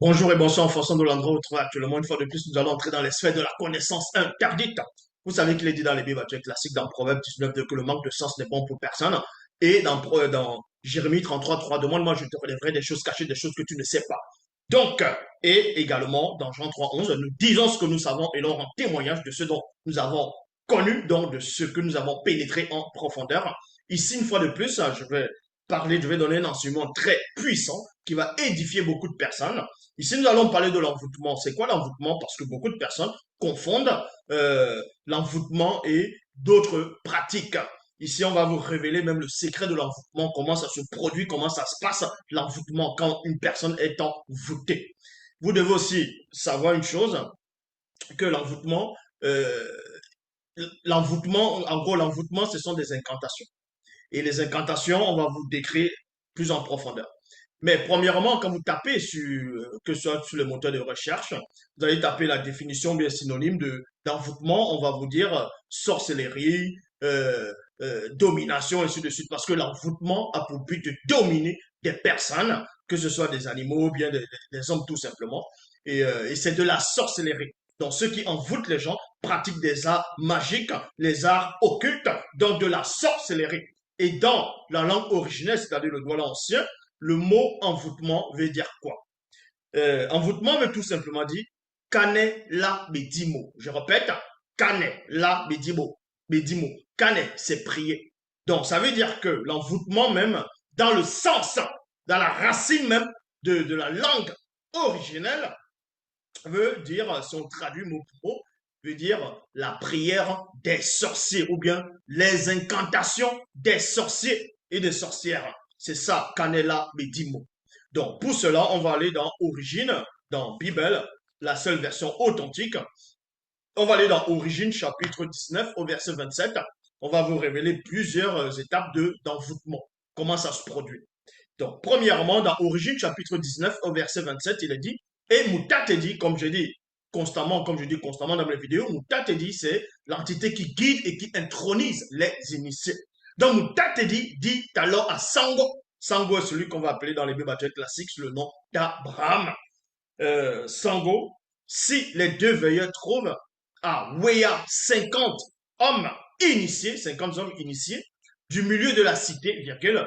Bonjour et bonsoir en fonction de l'endroit où vous trouvez actuellement. Une fois de plus, nous allons entrer dans les sphères de la connaissance interdite. Vous savez qu'il est dit dans les Bibles classiques, dans Proverbe 19, que le manque de sens n'est bon pour personne. Et dans Jérémie 33, 3, demande-moi, je te relèverai des choses cachées, des choses que tu ne sais pas. Donc, et également, dans Jean 3, 11, nous disons ce que nous savons et l'on rend témoignage de ce dont nous avons connu, donc de ce que nous avons pénétré en profondeur. Ici, une fois de plus, je vais donner un enseignement très puissant qui va édifier beaucoup de personnes. Ici, nous allons parler de l'envoûtement. C'est quoi l'envoûtement? Parce que beaucoup de personnes confondent l'envoûtement et d'autres pratiques. Ici, on va vous révéler même le secret de l'envoûtement, comment ça se produit, comment ça se passe, l'envoûtement, quand une personne est envoûtée. Vous devez aussi savoir une chose, que euh, en gros, l'envoûtement, ce sont des incantations. Et les incantations, on va vous décrire plus en profondeur. Mais premièrement, quand vous tapez que ce soit sur le moteur de recherche, vous allez taper la définition bien synonyme d'envoûtement, on va vous dire sorcellerie, domination, ainsi de suite, parce que l'envoûtement a pour but de dominer des personnes, que ce soit des animaux, bien des hommes tout simplement, et c'est de la sorcellerie. Donc ceux qui envoûtent les gens pratiquent des arts magiques, les arts occultes, donc de la sorcellerie. Et dans la langue originelle, c'est-à-dire le droit ancien, le mot envoûtement veut dire quoi? Envoûtement veut tout simplement dire kane la bedimo. Je répète, kane la bedimo. Bedimo. Kane, c'est prier. Donc, ça veut dire que l'envoûtement même, dans le sens, dans la racine même de la langue originelle, veut dire, si on traduit mot pour mot, veut dire la prière des sorciers ou bien les incantations des sorciers et des sorcières. C'est ça, Canela Medimo. Donc, pour cela, on va aller dans Origine, dans Bible, la seule version authentique. On va aller dans Origine, chapitre 19, au verset 27. On va vous révéler plusieurs étapes d'envoûtement. Comment ça se produit. Donc, premièrement, dans Origine, chapitre 19, au verset 27, il est dit, et Moutatedi, comme je dis constamment, comme je dis constamment dans mes vidéos, Moutatedi, c'est l'entité qui guide et qui intronise les initiés. Donc, Moutatedi dit alors à Sango. Sango est celui qu'on va appeler dans les Bibles classiques sous le nom d'Abraham. Sango, si les deux veilleurs trouvent à Weya 50 hommes initiés, 50 hommes initiés, du milieu de la cité, virgule,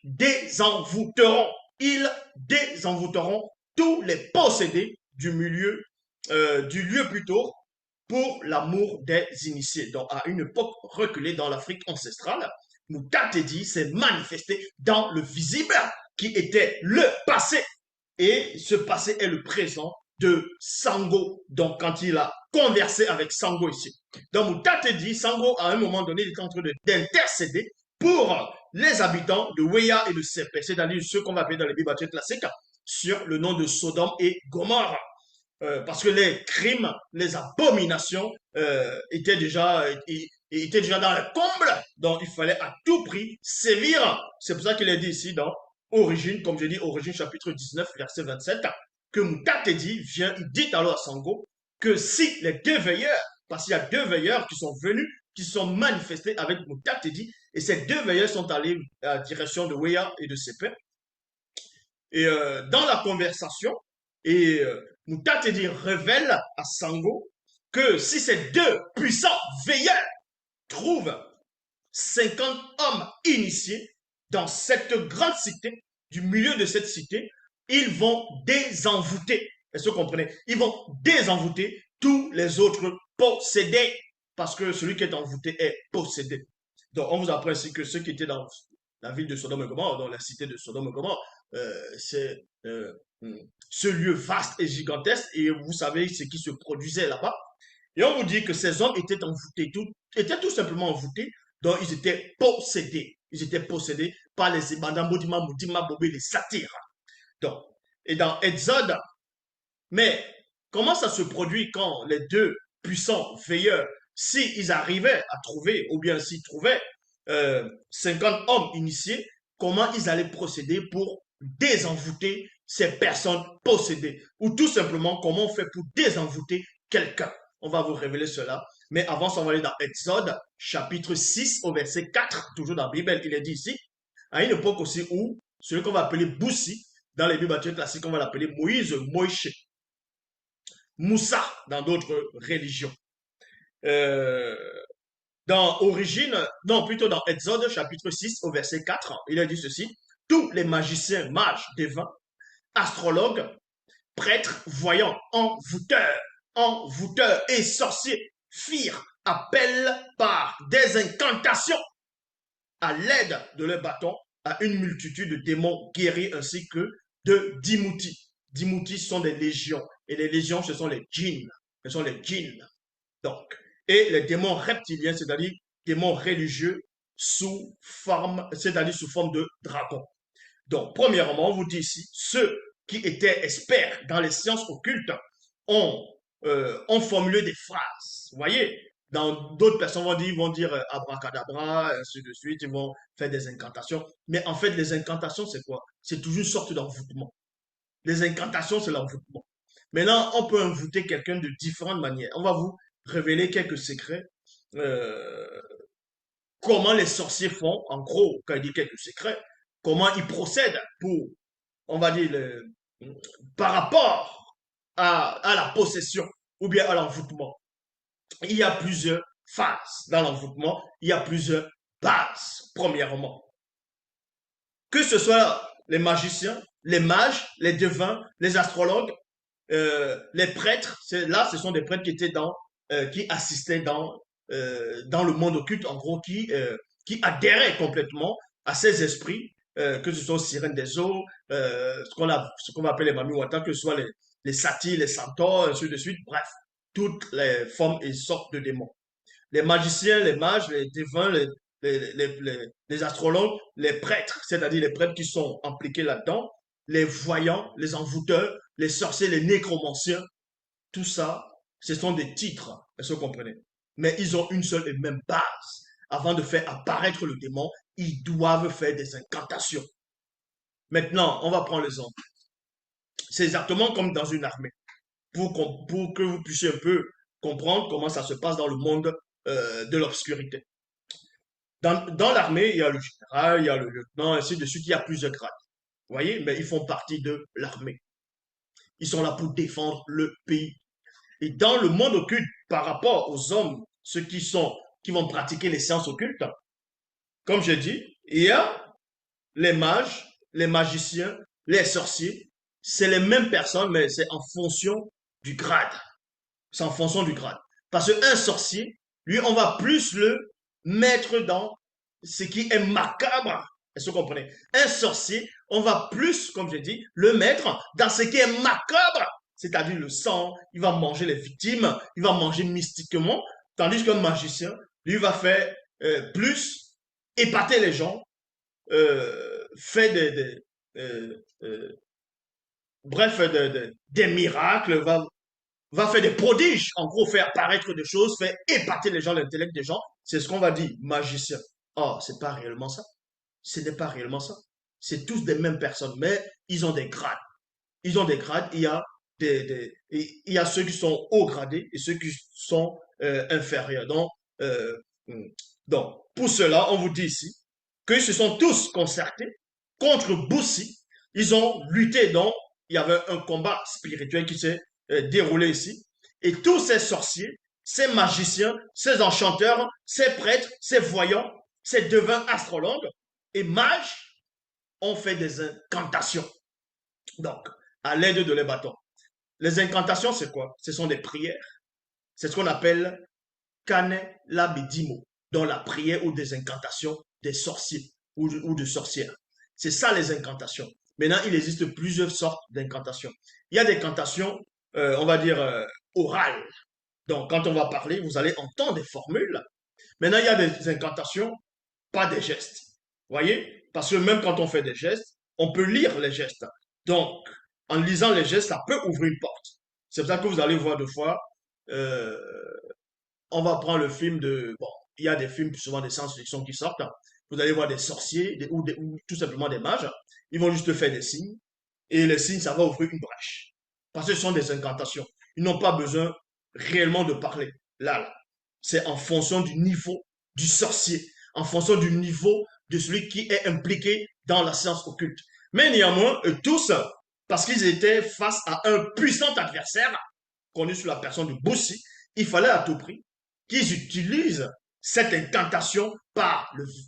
désenvoûteront, ils désenvoûteront tous les possédés du milieu, du lieu plutôt, pour l'amour des initiés. Donc, à une époque reculée dans l'Afrique ancestrale, Moutatedi s'est manifesté dans le visible, qui était le passé. Et ce passé est le présent de Sango. Donc, quand il a conversé avec Sango ici. Donc, Moutatedi, Sango, à un moment donné, il est en train d'intercéder pour les habitants de Weya et de Sepe, c'est-à-dire ceux qu'on va appeler dans les Bibles classiques, sur le nom de Sodome et Gomorrhe. Parce que les crimes, les abominations étaient déjà dans le comble, donc il fallait à tout prix sévir. C'est pour ça qu'il est dit ici dans Origine, comme je dis, Origine chapitre 19, verset 27, que Moutatedi vient, il dit alors à Sango que si les deux veilleurs, parce qu'il y a deux veilleurs qui sont venus, qui sont manifestés avec Moutatedi, et ces deux veilleurs sont allés à la direction de Weya et de Sepe, et dans la conversation, et Moutatedi révèle à Sango que si ces deux puissants veilleurs trouvent 50 hommes initiés dans cette grande cité, du milieu de cette cité, ils vont désenvoûter. Est-ce que vous comprenez? Ils vont désenvoûter tous les autres possédés. Parce que celui qui est envoûté est possédé. Donc, on vous apprend ainsi que ceux qui étaient dans la ville de Sodome et Gomorrhe, dans la cité de Sodome et Gomorrhe, c'est ce lieu vaste et gigantesque, et vous savez ce qui se produisait là-bas. Et on vous dit que ces hommes étaient envoûtés, étaient tout simplement envoûtés, donc ils étaient possédés. Ils étaient possédés par les Ibadam, Bodima, Moudima, Bobé, les satyres. Donc, et dans Exode, mais comment ça se produit quand les deux puissants veilleurs, s'ils arrivaient à trouver, ou bien s'ils trouvaient 50 hommes initiés, comment ils allaient procéder pour désenvoûter ces personnes possédées? Ou tout simplement, comment on fait pour désenvoûter quelqu'un? On va vous révéler cela. Mais avant ça, on va aller dans Exode, chapitre 6, au verset 4, toujours dans la Bible, il est dit ici, à une époque aussi où celui qu'on va appeler Boussi, Dans les Bibles classiques, on va l'appeler Moïse, Moïse, Moussa dans d'autres religions. Euh, dans Origine, non, plutôt dans Exode, chapitre 6, au verset 4, il a dit ceci: tous les magiciens, mages, devins, astrologues, prêtres, voyants, envoûteurs et sorciers firent appel par des incantations à l'aide de leurs bâtons à une multitude de démons guéris ainsi que de dimoutis. Dimoutis sont des légions. Et les légions, ce sont les djinns. Ce sont les djinns. Donc, et les démons reptiliens, c'est-à-dire démons religieux sous forme, c'est-à-dire sous forme de dragon. Donc, premièrement, on vous dit ici, ceux qui étaient experts dans les sciences occultes ont, ont formulé des phrases. Vous voyez, dans d'autres personnes vont dire abracadabra, ainsi de suite, ils vont faire des incantations. Mais en fait, les incantations, c'est quoi? C'est toujours une sorte d'envoûtement. Les incantations, c'est l'envoûtement. Maintenant, on peut envoûter quelqu'un de différentes manières. On va vous révéler quelques secrets. Euh, Comment les sorciers font, en gros, quand il dit quelques secrets, comment ils procèdent pour, on va dire, par rapport à la possession ou bien à l'envoûtement. Il y a plusieurs phases dans l'envoûtement, il y a plusieurs bases, premièrement. Que ce soit les magiciens, les mages, les devins, les astrologues, les prêtres, là, ce sont des prêtres qui étaient qui assistaient dans le monde occulte, en gros, qui adhéraient complètement à ces esprits, que ce soit sirènes des eaux, ce qu'on appelle les mamiwata, que ce soit les satyres, les centaures, ainsi de suite, bref, toutes les formes et sortes de démons. Les magiciens, les mages, les devins, les astrologues, les prêtres, c'est-à-dire les prêtres qui sont impliqués là-dedans, les voyants, les envoûteurs, les sorciers, les nécromanciens, tout ça, ce sont des titres, est-ce que vous comprenez? Mais ils ont une seule et même base. Avant de faire apparaître le démon, ils doivent faire des incantations. Maintenant, on va prendre l'exemple. C'est exactement comme dans une armée. Pour que vous puissiez un peu comprendre comment ça se passe dans le monde de l'obscurité. Dans l'armée, il y a le général, il y a le lieutenant, ainsi de suite, il y a plusieurs grades. Vous voyez, mais ils font partie de l'armée. Ils sont là pour défendre le pays. Et dans le monde occulte, par rapport aux hommes, ceux qui vont pratiquer les sciences occultes, comme j'ai dit, il y a les mages, les magiciens, les sorciers. C'est les mêmes personnes, mais c'est en fonction du grade. C'est en fonction du grade. Parce qu'un sorcier, lui, on va plus le mettre dans ce qui est macabre. Est-ce que vous comprenez? Un sorcier, on va plus, comme j'ai dit, le mettre dans ce qui est macabre, c'est-à-dire le sang, il va manger les victimes, il va manger mystiquement, tandis qu'un magicien, lui, va faire plus épater les gens, fait bref, des miracles, va faire des prodiges, en gros, faire apparaître des choses, faire épater les gens, l'intellect des gens. C'est ce qu'on va dire, magicien. Or, c'est pas réellement ça. Ce n'est pas réellement ça. C'est tous des mêmes personnes, mais ils ont des grades. Ils ont des grades. Il y a ceux qui sont haut gradés et ceux qui sont inférieurs. Euh, donc, pour cela, on vous dit ici qu'ils se sont tous concertés contre Boussi. Ils ont lutté, donc il y avait un combat spirituel qui s'est déroulé ici. Et tous ces sorciers, ces magiciens, ces enchanteurs, ces prêtres, ces voyants, ces devins astrologues et mages ont fait des incantations. Donc, à l'aide de les bâtons. Les incantations, c'est quoi? Ce sont des prières. C'est ce qu'on appelle Kane Labidimo, dans la prière ou des incantations des sorciers ou de sorcières. C'est ça les incantations. Maintenant, il existe plusieurs sortes d'incantations. Il y a des cantations, on va dire, orales. Donc, quand on va parler, vous allez entendre des formules. Maintenant, il y a des incantations, pas des gestes. Vous voyez? Parce que même quand on fait des gestes, on peut lire les gestes. Donc, en lisant les gestes, ça peut ouvrir une porte. C'est pour ça que vous allez voir deux fois, euh, on va prendre le film de... Bon, il y a des films, souvent des science-fiction qui sortent. Vous allez voir des sorciers ou tout simplement des mages. Ils vont juste faire des signes. Et les signes, ça va ouvrir une brèche. Parce que ce sont des incantations. Ils n'ont pas besoin réellement de parler. Là, c'est en fonction du niveau du sorcier, en fonction du niveau de celui qui est impliqué dans la science occulte. Mais néanmoins, eux tous, parce qu'ils étaient face à un puissant adversaire, connu sous la personne de Boussi, il fallait à tout prix qu'ils utilisent cette incantation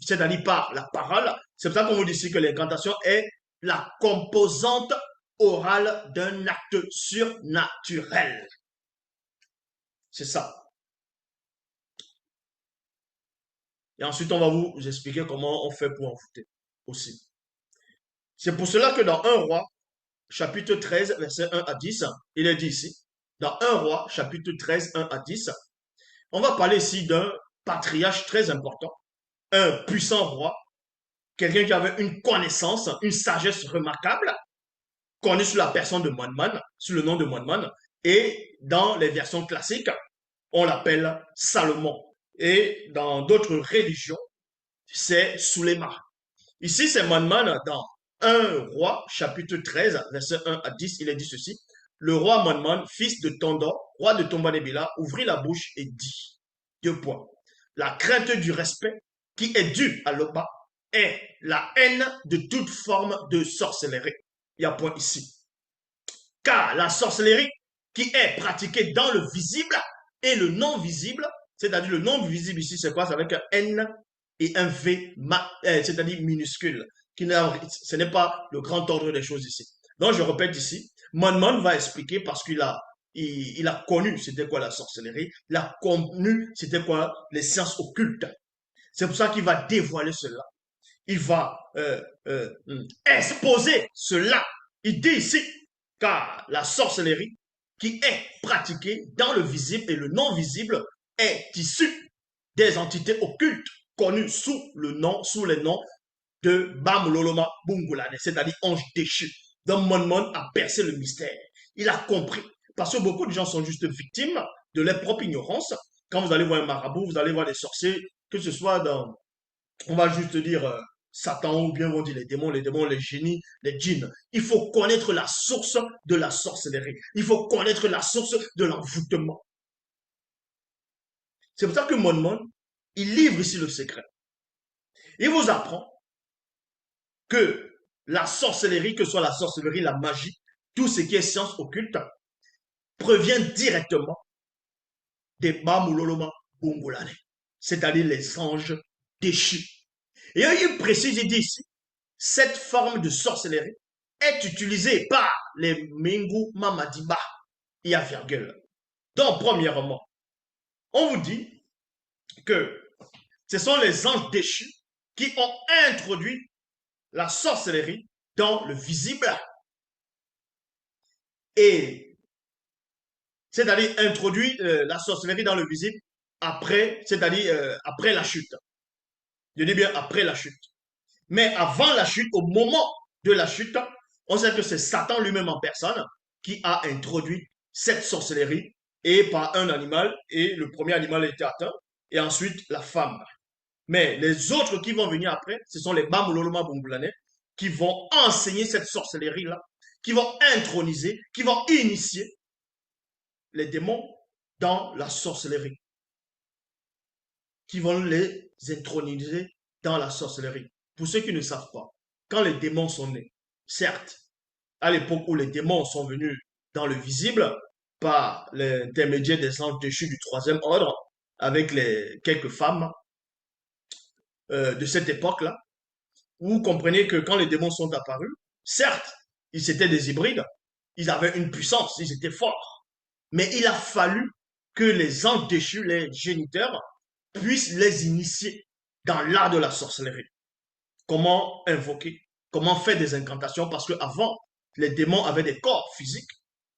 c'est-à-dire par la parole. C'est pour ça qu'on vous dit ici que l'incantation est la composante orale d'un acte surnaturel. C'est ça. Et ensuite, on va vous expliquer comment on fait pour envoûter aussi. C'est pour cela que dans 1 roi, chapitre 13, verset 1 à 10, il est dit ici, dans 1 roi, chapitre 13, 1 à 10, on va parler ici d'un patriarche très important, un puissant roi, quelqu'un qui avait une connaissance, une sagesse remarquable, connu sous la personne de Moinman, sous le nom de Moinman, et dans les versions classiques, on l'appelle Salomon. Et dans d'autres religions, c'est Suleiman. Ici, c'est Moinman dans 1 roi, chapitre 13, verset 1 à 10, il est dit ceci. Le roi Moinman, fils de Tondo, roi de Tombanébila, ouvrit la bouche et dit, 2 points, la crainte du respect qui est due à l'Oba est la haine de toute forme de sorcellerie. Il y a point ici. Car la sorcellerie qui est pratiquée dans le visible et le non visible, c'est-à-dire le non visible ici, c'est quoi? C'est avec un N et un V, c'est-à-dire minuscule. Ce n'est pas le grand ordre des choses ici. Donc, je répète ici, Manman va expliquer parce il a connu c'était quoi la sorcellerie, il a connu c'était quoi les sciences occultes. C'est pour ça qu'il va dévoiler cela. Il va exposer cela. Il dit ici, car la sorcellerie qui est pratiquée dans le visible et le non visible est issue des entités occultes connues sous les noms de Bamuloloma Bungulane, c'est-à-dire ange déchu. Donc Monmon a percé le mystère. Il a compris. Parce que beaucoup de gens sont juste victimes de leur propre ignorance. Quand vous allez voir un marabout, vous allez voir des sorciers, que ce soit dans, on va juste dire, Satan ou bien on dit les démons, les génies, les djinns. Il faut connaître la source de la sorcellerie. Il faut connaître la source de l'envoûtement. C'est pour ça que Monmon, il livre ici le secret. Il vous apprend que la sorcellerie, que ce soit la sorcellerie, la magie, tout ce qui est science occulte, provient directement des Bamuloloma Bungulane, c'est-à-dire les anges déchus. Et il précise, il dit ici, cette forme de sorcellerie est utilisée par les Mingu Mamadiba. Il y a virgule. Donc, premièrement, on vous dit que ce sont les anges déchus qui ont introduit la sorcellerie dans le visible et c'est-à-dire introduit la sorcellerie dans le visible après, c'est-à-dire après la chute. Je dis bien après la chute. Mais avant la chute, au moment de la chute, on sait que c'est Satan lui-même en personne qui a introduit cette sorcellerie et par un animal, et le premier animal a été atteint, et ensuite la femme. Mais les autres qui vont venir après, ce sont les Bamuloloma Bungulane qui vont enseigner cette sorcellerie-là, qui vont introniser, qui vont initier les démons dans la sorcellerie, qui vont les introniser dans la sorcellerie. Pour ceux qui ne savent pas, quand les démons sont nés, certes, à l'époque où les démons sont venus dans le visible, par l'intermédiaire des anges déchus du troisième ordre, avec quelques femmes de cette époque-là, vous comprenez que quand les démons sont apparus, certes, ils étaient des hybrides, ils avaient une puissance, ils étaient forts, mais il a fallu que les anges déchus, les géniteurs, puissent les initier dans l'art de la sorcellerie. Comment invoquer, comment faire des incantations, parce qu'avant, les démons avaient des corps physiques,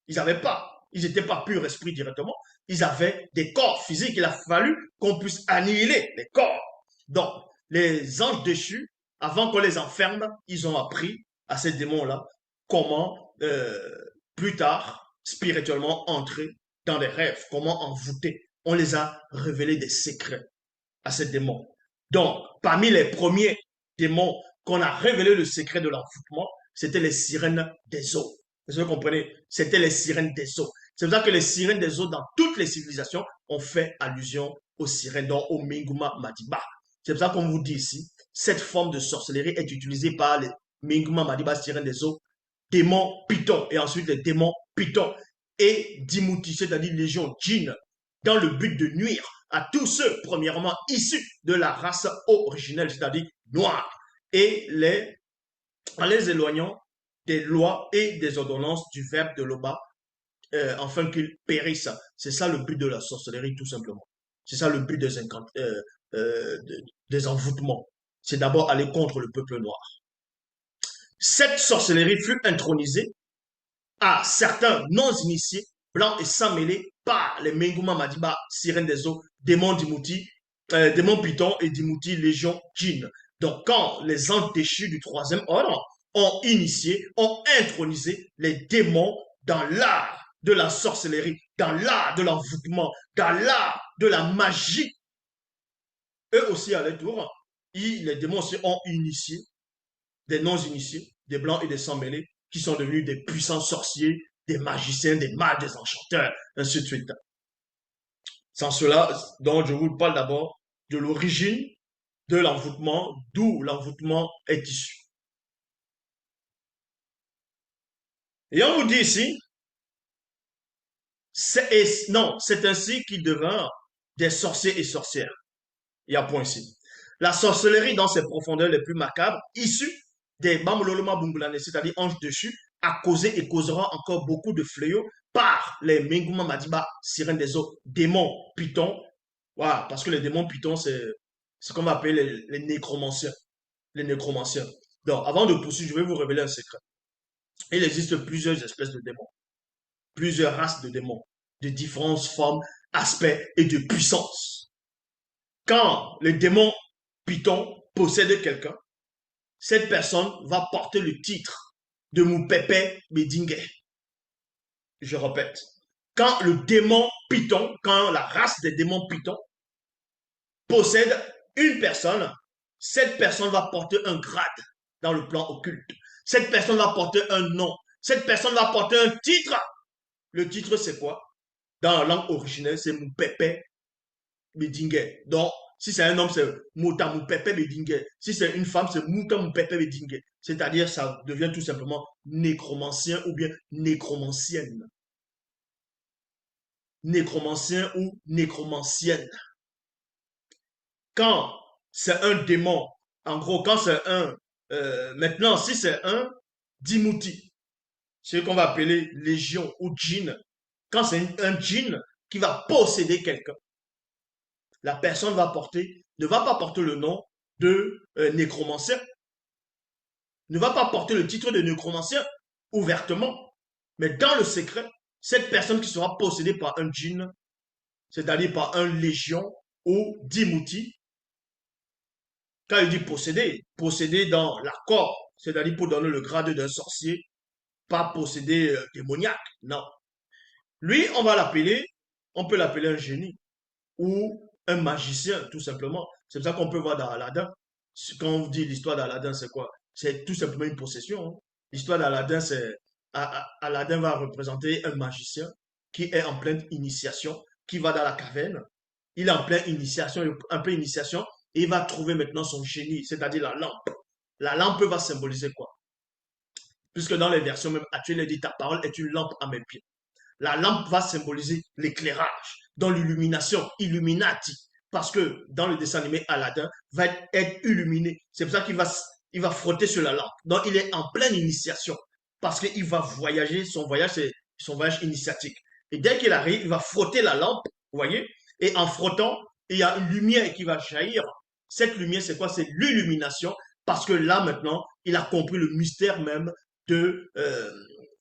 ils n'étaient pas purs esprits directement, ils avaient des corps physiques, il a fallu qu'on puisse annihiler les corps. Donc, les anges déchus, avant qu'on les enferme, ils ont appris à ces démons-là comment, plus tard, spirituellement, entrer dans des rêves, comment envoûter. On les a révélé des secrets à ces démons. Donc, parmi les premiers démons qu'on a révélé le secret de l'envoûtement, c'était les sirènes des eaux. Vous comprenez? C'était les sirènes des eaux. C'est pour ça que les sirènes des eaux, dans toutes les civilisations, ont fait allusion aux sirènes, donc au Minguma Madiba. C'est pour ça qu'on vous dit ici, cette forme de sorcellerie est utilisée par les Minguma Madiba Sirène des eaux, démons Python, et ensuite les démons Python, et Dimouti, c'est-à-dire légion djinn, dans le but de nuire à tous ceux, premièrement, issus de la race originelle, c'est-à-dire noire, et en les éloignant des lois et des ordonnances du verbe de l'Oba, afin qu'ils périssent. C'est ça le but de la sorcellerie, tout simplement. C'est ça le but des envoûtements. C'est d'abord aller contre le peuple noir. Cette sorcellerie fut intronisée à certains non-initiés, blancs et sans mêlés, par les Menguma Madiba, sirènes des eaux, démons Dimouti, démons Python et Dimouti, légion djinn. Donc, quand les anges déchus du troisième ordre ont initié, ont intronisé les démons dans l'art de la sorcellerie, dans l'art de l'envoûtement, dans l'art de la magie, eux aussi à leur tour, les démons aussi ont initié des non-initiés, des blancs et des sans-mêlés, qui sont devenus des puissants sorciers, des magiciens, des mages, des enchanteurs, ainsi de suite. Sans cela, donc je vous parle d'abord de l'origine de l'envoûtement, d'où l'envoûtement est issu. Et on vous dit ici, c'est ainsi qu'ils devinrent des sorciers et sorcières. Il y a point ici. La sorcellerie dans ses profondeurs les plus macabres, issue des Bamololoma Bungulane, c'est-à-dire anges dessus, a causé et causera encore beaucoup de fléaux par les Menguma Madiba, sirènes des eaux, démons, pythons. Voilà, parce que les démons pythons, c'est ce qu'on va appeler les nécromanciens. Les nécromanciens. Donc, avant de poursuivre, je vais vous révéler un secret. Il existe plusieurs espèces de démons, plusieurs races de démons, de différentes formes, aspects et de puissance. Quand le démon python possède quelqu'un, cette personne va porter le titre de Moupepe Bedingue. Je répète, quand le démon python, quand la race des démons python possède une personne, cette personne va porter un grade dans le plan occulte. Cette personne va porter un nom. Cette personne va porter un titre. Le titre, c'est quoi? Dans la langue originelle, c'est Moupepe Bedingue. Donc, si c'est un homme, c'est Mouta Moupepe Bedingue. Si c'est une femme, c'est Mouta Moupepe Bedingue. C'est-à-dire, ça devient tout simplement nécromancien ou bien nécromancienne. Nécromancien ou nécromancienne. Quand c'est un démon, en gros, quand c'est maintenant, si c'est un Dimouti, ce qu'on va appeler légion ou djinn, quand c'est un djinn qui va posséder quelqu'un, la personne ne va pas porter le nom de nécromancien, ne va pas porter le titre de nécromancien ouvertement, mais dans le secret, cette personne qui sera possédée par un djinn, c'est-à-dire par un légion ou Dimouti, quand il dit posséder, posséder dans l'accord, c'est-à-dire pour donner le grade d'un sorcier, pas posséder démoniaque, non. Lui, on peut l'appeler un génie ou un magicien, tout simplement. C'est pour ça qu'on peut voir dans Aladdin. Quand on dit l'histoire d'Aladdin, c'est quoi? C'est tout simplement une possession. Hein. L'histoire d'Aladdin, c'est Aladdin va représenter un magicien qui est en pleine initiation, qui va dans la caverne. Il est en pleine initiation, et il va trouver maintenant son génie, c'est-à-dire la lampe. La lampe va symboliser quoi? Puisque dans les versions même actuelles, il dit ta parole est une lampe à mes pieds. La lampe va symboliser l'éclairage, dans l'illumination, illuminati. Parce que dans le dessin animé, Aladdin va être illuminé. C'est pour ça il va frotter sur la lampe. Donc il est en pleine initiation. Parce qu'il va voyager, son voyage, c'est son voyage initiatique. Et dès qu'il arrive, il va frotter la lampe, vous voyez, et en frottant, il y a une lumière qui va jaillir. Cette lumière, c'est quoi? C'est l'illumination. Parce que là, maintenant, il a compris le mystère même de, euh,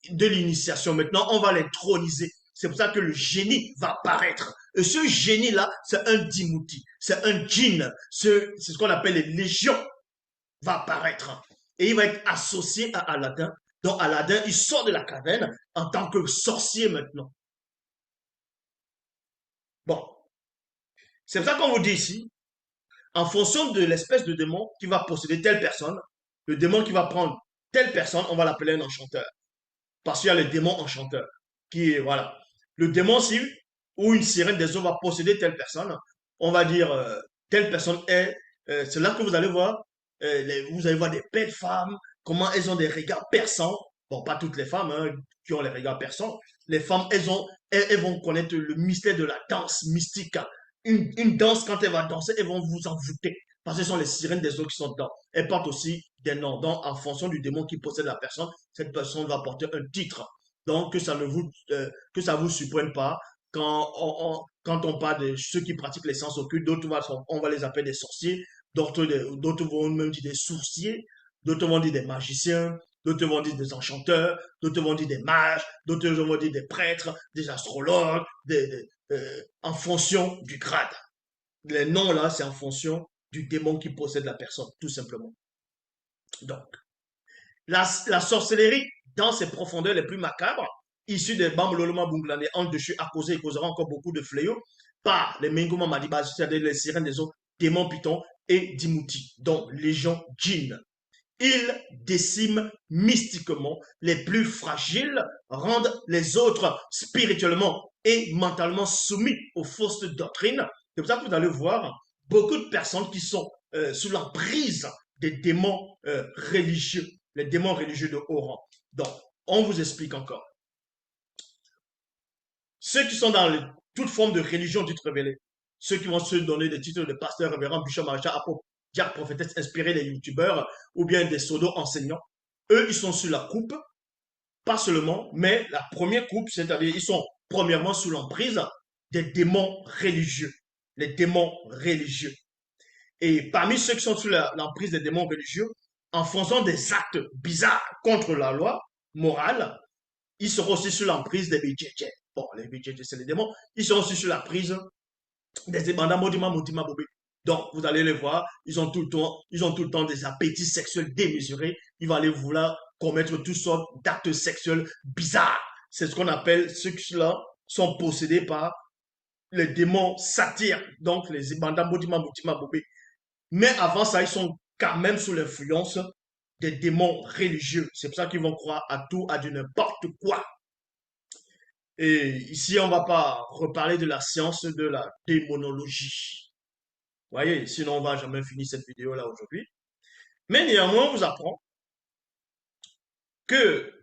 de l'initiation. Maintenant, on va l'introniser. C'est pour ça que le génie va apparaître. Et ce génie-là, c'est un Dimouti, c'est un djinn, c'est ce qu'on appelle les légions, va apparaître. Et il va être associé à Aladdin. Donc Aladdin, il sort de la caverne en tant que sorcier maintenant. Bon, c'est pour ça qu'on vous dit ici, en fonction de l'espèce de démon qui va posséder telle personne, le démon qui va prendre telle personne, on va l'appeler un enchanteur. Parce qu'il y a les démons enchanteurs. Qui, voilà. Le démon, si, ou une sirène des eaux va posséder telle personne, on va dire, telle personne est, c'est là que vous allez voir des belles femmes, comment elles ont des regards perçants. Bon, pas toutes les femmes hein, qui ont les regards perçants. Les femmes, elles vont connaître le mystère de la danse mystique. Une danse, quand elle va danser, elles vont vous envoûter. Parce que ce sont les sirènes des eaux qui sont dedans. Elles portent aussi des noms. Donc, en fonction du démon qui possède la personne, cette personne va porter un titre. Donc, que ça vous surprenne pas quand on parle de ceux qui pratiquent les sciences occultes, on va les appeler des sorciers, d'autres vont même dire des sourciers, d'autres vont dire des magiciens, d'autres vont dire des enchanteurs, d'autres vont dire des mages, d'autres vont dire des prêtres, des astrologues, en fonction du grade. Les noms là, c'est en fonction du démon qui possède la personne, tout simplement. Donc, la sorcellerie, dans ses profondeurs les plus macabres, issue des Bambololoma Bunglane, en dessus a causé et causera encore beaucoup de fléaux par les Menguma Madiba, c'est-à-dire les sirènes des eaux, démons pitons et Dimouti, dont légion djinn. Ils déciment mystiquement les plus fragiles, rendent les autres spirituellement et mentalement soumis aux fausses doctrines. C'est pour ça que vous allez voir beaucoup de personnes qui sont sous l'emprise des démons religieux, les démons religieux de haut rang. Donc, on vous explique encore. Ceux qui sont dans toute forme de religion dite révélée, ceux qui vont se donner des titres de pasteur, révérend, bishop, maréchal, apôtre, diacre, prophétesse, inspirés des youtubeurs ou bien des pseudo-enseignants, eux, ils sont sur la coupe, pas seulement, mais la première coupe, c'est-à-dire ils sont premièrement sous l'emprise des démons religieux, les démons religieux. Et parmi ceux qui sont sous l'emprise des démons religieux, en faisant des actes bizarres contre la loi morale, ils seront aussi sous l'emprise des BJJ. Bon, les BJJ, c'est les démons. Ils sont aussi sous la prise des ébandats Modima Motima Bobé. Donc, vous allez les voir, ils ont tout le temps des appétits sexuels démesurés. Ils vont aller vouloir commettre toutes sortes d'actes sexuels bizarres. C'est ce qu'on appelle, ceux-là sont possédés par les démons satyres, donc les ébandats Modima Motima Bobé. Mais avant ça, ils sont quand même sous l'influence des démons religieux. C'est pour ça qu'ils vont croire à tout, à du n'importe quoi. Et ici, on ne va pas reparler de la science de la démonologie. Vous voyez, sinon on va jamais finir cette vidéo-là aujourd'hui. Mais néanmoins, on vous apprend que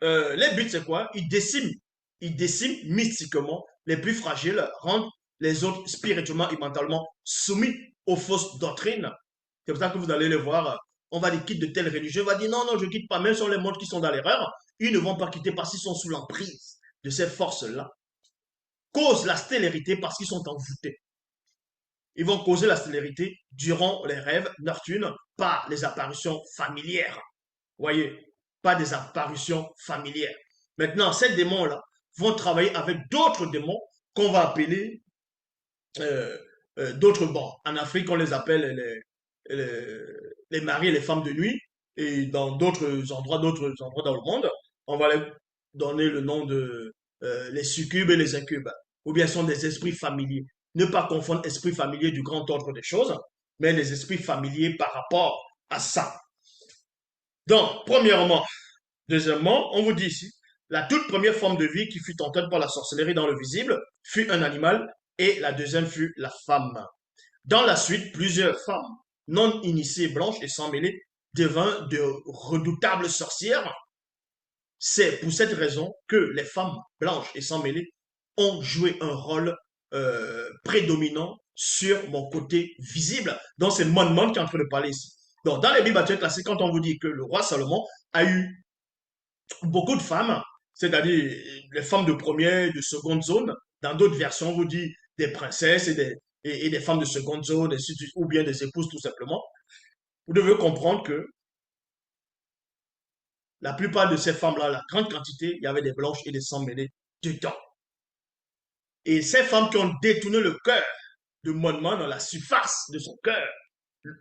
les buts, c'est quoi? Ils déciment mystiquement les plus fragiles, rendent les autres spirituellement et mentalement soumis aux fausses doctrines. C'est pour ça que vous allez les voir. On va les quitter de telles religieux. On va dire non, non, je ne quitte pas. Même sur les mondes qui sont dans l'erreur, ils ne vont pas quitter parce qu'ils sont sous l'emprise de ces forces-là. Cause la stélérité parce qu'ils sont envoûtés. Ils vont causer la stélérité durant les rêves nocturnes par les apparitions familières. Voyez, pas des apparitions familières. Maintenant, ces démons-là vont travailler avec d'autres démons qu'on va appeler d'autres bons. En Afrique, on les appelle les maris et les femmes de nuit. Et dans d'autres endroits dans le monde, on va les donner le nom de les succubes et les incubes. Ou bien sont des esprits familiers. Ne pas confondre esprit familier du grand ordre des choses, mais les esprits familiers par rapport à ça. Donc, premièrement, deuxièmement, on vous dit ici, la toute première forme de vie qui fut tentée par la sorcellerie dans le visible fut un animal et la deuxième fut la femme. Dans la suite, plusieurs femmes non initiées, blanches et sans mêlée devinrent de redoutables sorcières. C'est pour cette raison que les femmes blanches et sans mêlée ont joué un rôle prédominant sur mon côté visible. Donc, c'est Mon qui est en train de parler ici. Donc, dans les Bibles classiques, quand on vous dit que le roi Salomon a eu beaucoup de femmes, c'est-à-dire les femmes de première, de seconde zone, dans d'autres versions, on vous dit des princesses et des femmes de seconde zone, ou bien des épouses tout simplement. Vous devez comprendre que la plupart de ces femmes-là, la grande quantité, il y avait des blanches et des sans mêlées dedans. Et ces femmes qui ont détourné le cœur de Monman dans la surface de son cœur,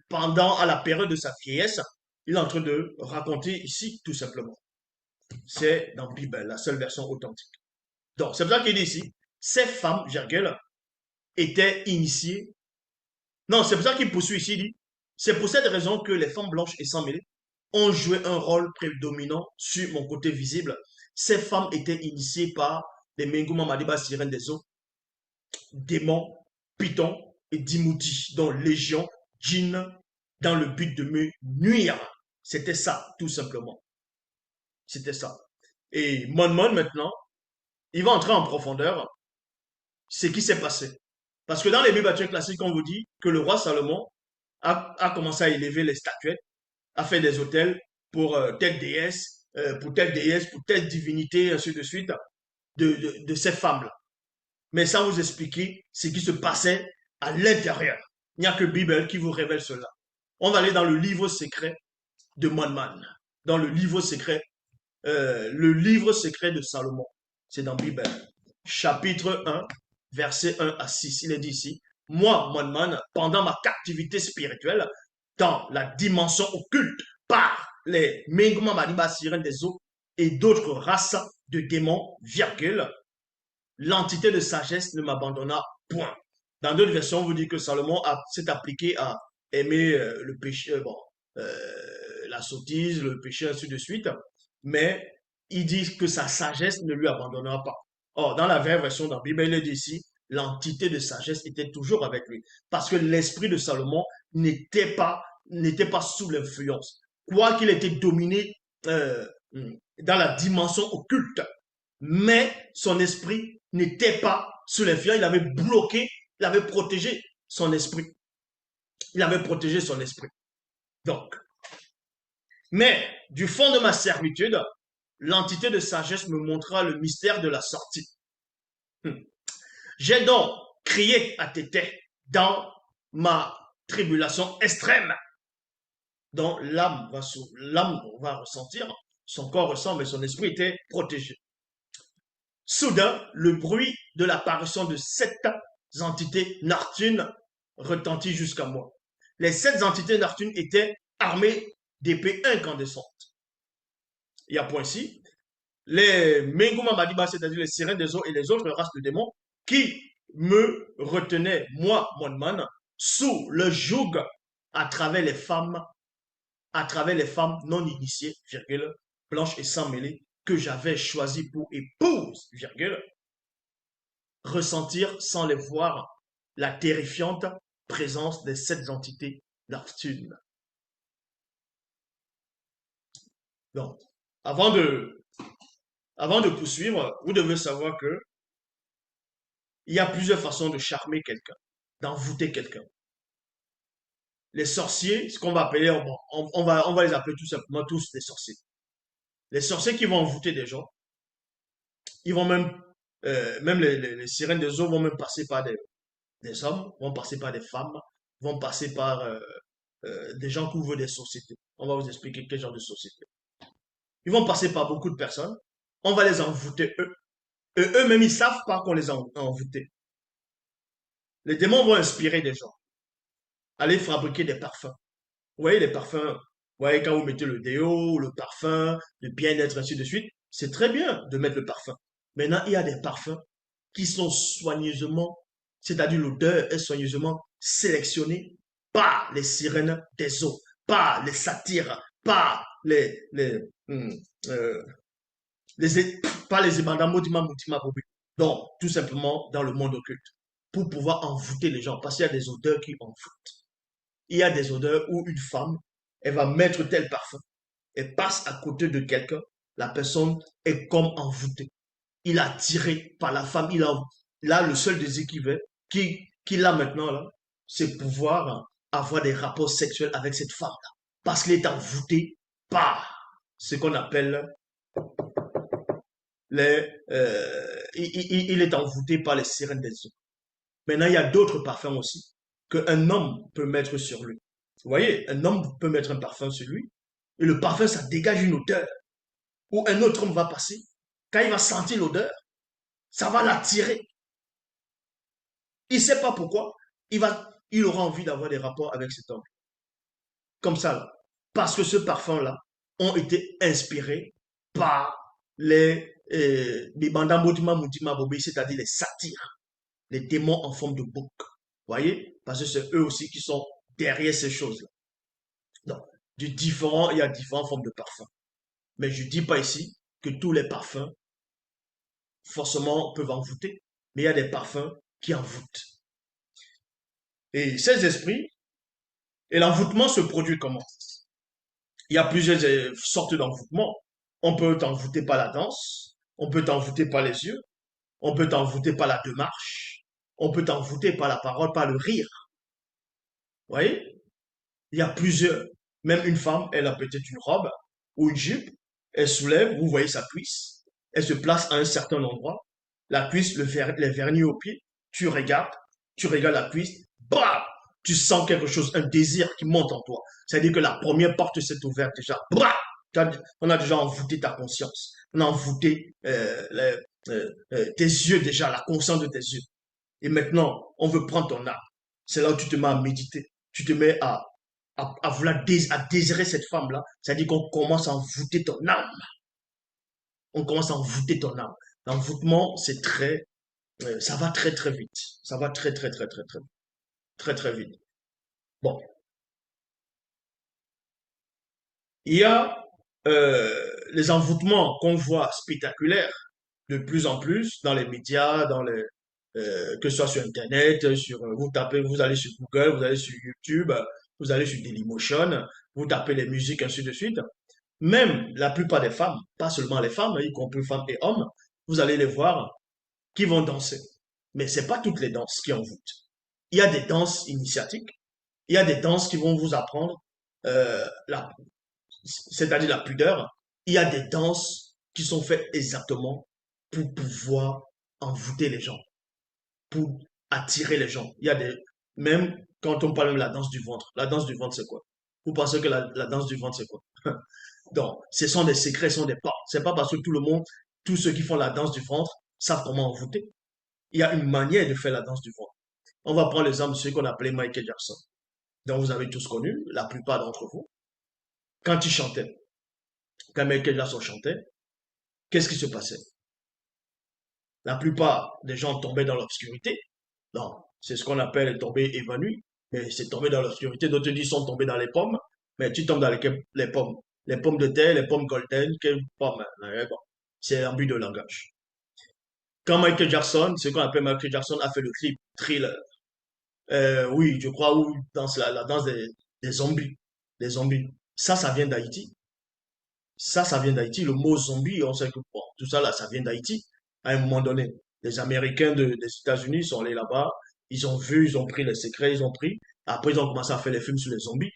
pendant à la période de sa vieillesse, il est en train de raconter ici tout simplement. C'est dans la Bible, la seule version authentique. Donc, c'est pour ça qu'il dit ici, ces femmes, Gergel, étaient initiées. Non, c'est pour ça qu'il poursuit ici, il dit, c'est pour cette raison que les femmes blanches et sans mêlée ont joué un rôle prédominant sur mon côté visible. Ces femmes étaient initiées par les Menguma Madiba sirènes des eaux, démons, pitons et dimouti, dont légion, djinn, dans le but de me nuire. C'était ça, tout simplement. C'était ça. Et Mon maintenant, il va entrer en profondeur ce qui s'est passé. Parce que dans les Bibles classiques, on vous dit que le roi Salomon a commencé à élever les statuettes, a fait des hôtels pour telle déesse, pour telle divinité, ainsi de suite, de ces femmes-là. Mais sans vous expliquer ce qui se passait à l'intérieur. Il n'y a que Bible qui vous révèle cela. On va aller dans le livre secret de Monman, dans le livre secret de Salomon. C'est dans Bible. Chapitre 1, verset 1 à 6. Il est dit ici, moi, Monman, pendant ma captivité spirituelle, dans la dimension occulte, par les Menguma Maniba sirènes des eaux et d'autres races de démons, virgule, l'entité de sagesse ne m'abandonna point. Dans d'autres versions, on vous dit que Salomon s'est appliqué à aimer le péché, la sottise, le péché, ainsi de suite. Mais il dit que sa sagesse ne lui abandonnera pas. Or, dans la vraie version de la Bible, il est dit ici, l'entité de sagesse était toujours avec lui. Parce que l'esprit de Salomon n'était pas sous l'influence. Quoi qu'il était dominé dans la dimension occulte, mais son esprit n'était pas sous l'influence, il avait bloqué, il avait protégé son esprit. Il avait protégé son esprit. Donc, mais du fond de ma servitude, l'entité de sagesse me montra le mystère de la sortie. J'ai donc crié à Tété dans ma tribulation extrême, dont l'âme va ressentir, son corps ressent, mais son esprit était protégé. Soudain, le bruit de l'apparition de 7 entités Nartunes retentit jusqu'à moi. Les 7 entités Nartunes étaient armées d'épées incandescentes. Il y a point ici, les Menguma Madiba, c'est-à-dire les sirènes des eaux et les autres races de démons, qui me retenaient, moi, Monman, sous le joug à travers les femmes non initiées, virgule, blanches et sans mêlée, que j'avais choisies pour épouse, virgule, ressentir sans les voir la terrifiante présence des 7 entités Nartunes. Donc, avant de, avant de poursuivre, vous devez savoir que il y a plusieurs façons de charmer quelqu'un, d'envoûter quelqu'un. Les sorciers, ce qu'on va appeler, on va les appeler tout simplement tous des sorciers. Les sorciers qui vont envoûter des gens, ils vont même les sirènes des eaux vont même passer par des hommes, vont passer par des femmes, vont passer par des gens qui ouvrent des sociétés. On va vous expliquer quel genre de société. Ils vont passer par beaucoup de personnes. On va les envoûter eux. Et eux-mêmes, ils ne savent pas qu'on les a envoûtés. Les démons vont inspirer des gens. Aller fabriquer des parfums. Vous voyez les parfums, vous voyez quand vous mettez le déo, le parfum, le bien-être, ainsi de suite, c'est très bien de mettre le parfum. Maintenant, il y a des parfums qui sont soigneusement, c'est-à-dire l'odeur est soigneusement sélectionnée par les sirènes des eaux, par les satyres, par hum, euh, par les ébandamos d'Imam Bobé. Donc, tout simplement dans le monde occulte, pour pouvoir envoûter les gens, parce qu'il y a des odeurs qui envoûtent. Il y a des odeurs où une femme, elle va mettre tel parfum, elle passe à côté de quelqu'un, la personne est comme envoûtée. Il est attiré par la femme, là, le seul désir qu'il a maintenant, là, c'est pouvoir avoir des rapports sexuels avec cette femme-là. Parce qu'il est envoûté par ce qu'on appelle il est envoûté par les sirènes des eaux. Maintenant, il y a d'autres parfums aussi qu'un homme peut mettre sur lui. Vous voyez, un homme peut mettre un parfum sur lui, et le parfum, ça dégage une odeur, où un autre homme va passer. Quand il va sentir l'odeur, ça va l'attirer. Il ne sait pas pourquoi, il aura envie d'avoir des rapports avec cet homme. Comme ça, là. Parce que ce parfum-là ont été inspirés par les bandams Motima Moutima Bobé, c'est-à-dire les satyres, les démons en forme de bouc. Voyez? Parce que c'est eux aussi qui sont derrière ces choses-là. Donc, il y a différentes formes de parfums. Mais je ne dis pas ici que tous les parfums, forcément, peuvent envoûter. Mais il y a des parfums qui envoûtent. Et ces esprits, et l'envoûtement se produit comment? Il y a plusieurs sortes d'envoûtements. On peut t'envoûter par la danse, on peut t'envoûter par les yeux, on peut t'envoûter par la démarche, on peut t'envoûter par la parole, par le rire. Vous voyez? Il y a plusieurs. Même une femme, elle a peut-être une robe ou une jupe, elle soulève, vous voyez sa cuisse, elle se place à un certain endroit, la cuisse, les vernis au pied, tu regardes la cuisse, bam! Tu sens quelque chose, un désir qui monte en toi. C'est-à-dire que la première porte s'est ouverte déjà. Bam! On a déjà envoûté ta conscience. On a envoûté tes yeux déjà, la conscience de tes yeux. Et maintenant, on veut prendre ton âme. C'est là où tu te mets à méditer. Tu te mets à vouloir à désirer cette femme-là. C'est-à-dire qu'on commence à envoûter ton âme. On commence à envoûter ton âme. L'envoûtement, c'est ça va très très vite. Ça va très très très très très très très vite. Bon, il y a les envoûtements qu'on voit spectaculaires de plus en plus dans les médias, que ce soit sur Internet, vous tapez, vous allez sur Google, vous allez sur YouTube, vous allez sur Dailymotion, vous tapez les musiques, ainsi de suite. Même la plupart des femmes, pas seulement les femmes, y compris femmes et hommes, vous allez les voir qui vont danser. Mais c'est pas toutes les danses qui envoûtent. Il y a des danses initiatiques, il y a des danses qui vont vous apprendre la c'est-à-dire la pudeur, il y a des danses qui sont faites exactement pour pouvoir envoûter les gens, pour attirer les gens. Il y a même quand on parle de la danse du ventre, c'est quoi? Vous pensez que la danse du ventre, c'est quoi? Donc, ce sont des secrets, ce sont des pas. C'est pas parce que tout le monde, tous ceux qui font la danse du ventre savent comment envoûter. Il y a une manière de faire la danse du ventre. On va prendre l'exemple de celui qu'on appelait Michael Jackson, dont vous avez tous connu, la plupart d'entre vous. Quand il chantait, quand Michael Jackson chantait, qu'est-ce qui se passait? La plupart des gens tombaient dans l'obscurité. Non, c'est ce qu'on appelle tomber évanoui. Mais c'est tomber dans l'obscurité. D'autres disent sont tombés dans les pommes. Mais tu tombes dans les pommes. Les pommes de terre, les pommes golden, quelles pommes? Bon, c'est un but de langage. Quand Michael Jackson, ce qu'on appelle Michael Jackson, a fait le clip Thriller. Oui, je crois, où danse la danse des zombies. Des zombies. Ça vient d'Haïti. Ça vient d'Haïti. Le mot zombie, on sait que bon, tout ça là, ça vient d'Haïti. À un moment donné, les Américains des États-Unis sont allés là-bas, ils ont vu, ils ont pris les secrets, ils ont pris. Après, ils ont commencé à faire les films sur les zombies.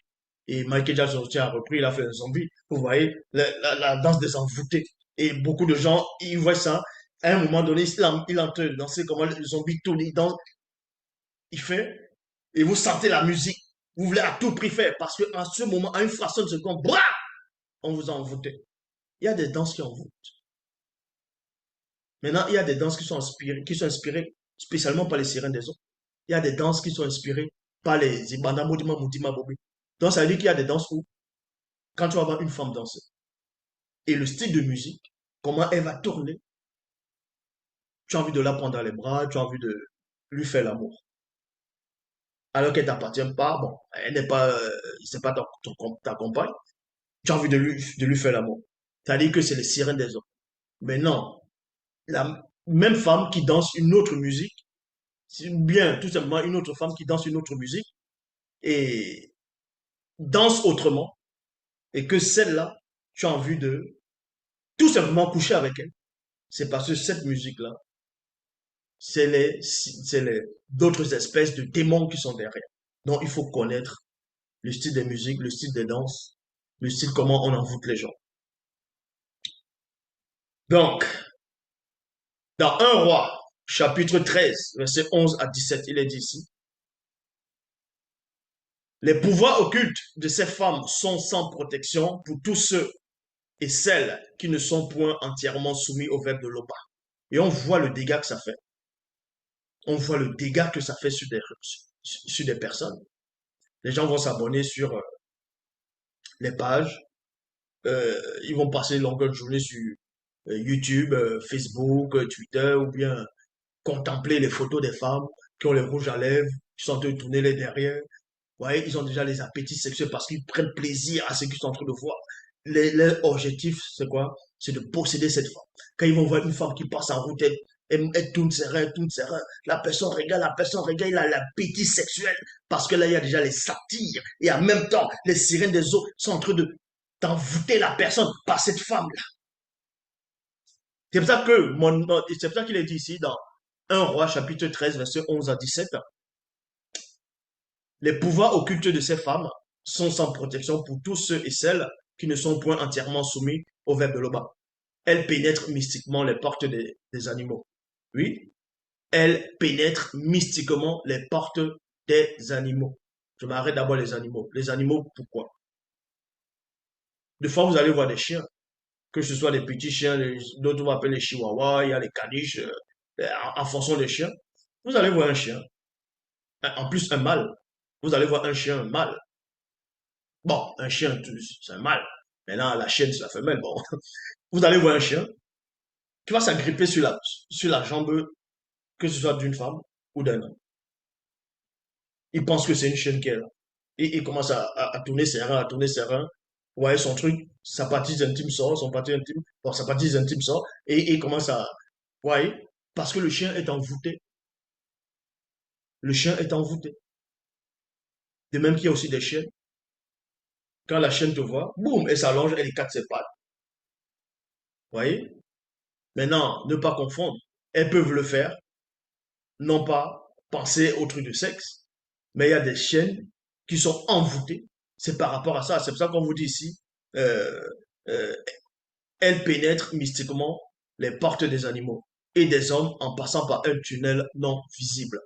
Et Michael Jackson aussi a repris, il a fait un zombie. Vous voyez, la danse des envoûtés. Et beaucoup de gens, ils voient ça. À un moment donné, il est en train de danser comment le zombie tourne, il danse, il fait. Et vous sentez la musique. Vous voulez à tout prix faire. Parce qu'en ce moment, à une fraction de seconde, bra, on vous a envoûté. Il y a des danses qui envoûtent. Maintenant, il y a des danses qui sont inspirées spécialement par les sirènes des eaux. Il y a des danses qui sont inspirées par les Ibanda Modima Moutima Bobi. Donc, ça veut dire qu'il y a des danses où, quand tu vas voir une femme danser, et le style de musique, comment elle va tourner, tu as envie de la prendre dans les bras, tu as envie de lui faire l'amour. Alors qu'elle t'appartient pas, bon, elle n'est pas, c'est pas ta compagne, tu as envie de lui faire l'amour. C'est-à-dire que c'est les sirènes des eaux. Mais non, la même femme qui danse une autre musique, c'est bien tout simplement une autre femme qui danse une autre musique et danse autrement, et que celle-là, tu as envie de tout simplement coucher avec elle, c'est parce que cette musique-là, c'est d'autres espèces de démons qui sont derrière. Donc, il faut connaître le style des musiques, le style des danses, le style comment on envoûte les gens. Donc, dans un roi, chapitre 13, verset 11 à 17, il est dit ici, les pouvoirs occultes de ces femmes sont sans protection pour tous ceux et celles qui ne sont point entièrement soumis au verbe de l'Opa. Et on voit le dégât que ça fait. On voit le dégât que ça fait sur des personnes. Les gens vont s'abonner sur les pages. Ils vont passer longueur de journée sur YouTube, Facebook, Twitter, ou bien contempler les photos des femmes qui ont les rouges à lèvres, qui sont en train de tourner les derrière. Vous voyez, ils ont déjà les appétits sexuels parce qu'ils prennent plaisir à ce qu'ils sont en train de voir. Leur objectif, c'est quoi? C'est de posséder cette femme. Quand ils vont voir une femme qui passe en route, elle tourne ses reins, tourne ses reins. La personne regarde, il a l'appétit sexuel parce que là, il y a déjà les satires et en même temps, les sirènes des eaux sont en train de d'envoûter la personne par cette femme-là. C'est pour ça que c'est pour ça qu'il est dit ici dans 1 Roi chapitre 13 verset 11 à 17. Les pouvoirs occultes de ces femmes sont sans protection pour tous ceux et celles qui ne sont point entièrement soumis au verbe de l'Oba. Elles pénètrent mystiquement les portes des animaux. Oui, elles pénètrent mystiquement les portes des animaux. Je m'arrête d'abord les animaux. Les animaux, pourquoi? Des fois, vous allez voir des chiens, que ce soit des petits chiens, d'autres on va appeler les chihuahuas, il y a les caniches, en fonction des chiens. Vous allez voir un chien, en plus un mâle. Vous allez voir un chien un mâle. Bon, un chien, c'est un mâle. Maintenant, la chienne, c'est la femelle. Bon, vous allez voir un chien qui va s'agripper sur la jambe, que ce soit d'une femme ou d'un homme. Il pense que c'est une chienne qui est là. Et il commence à tourner ses reins, à tourner ses reins. Vous voyez son truc, sa partie intime sort, son partie intime, bon, sa partie intime sort, et il commence à, vous voyez, parce que le chien est envoûté. Le chien est envoûté. De même qu'il y a aussi des chiennes. Quand la chienne te voit, boum, elle s'allonge, elle écarte ses pattes. Vous voyez? Maintenant, ne pas confondre. Elles peuvent le faire, non pas penser au truc de sexe, mais il y a des chiennes qui sont envoûtées. C'est par rapport à ça. C'est pour ça qu'on vous dit ici, euh, euh, elles pénètrent mystiquement les portes des animaux et des hommes en passant par un tunnel non visible.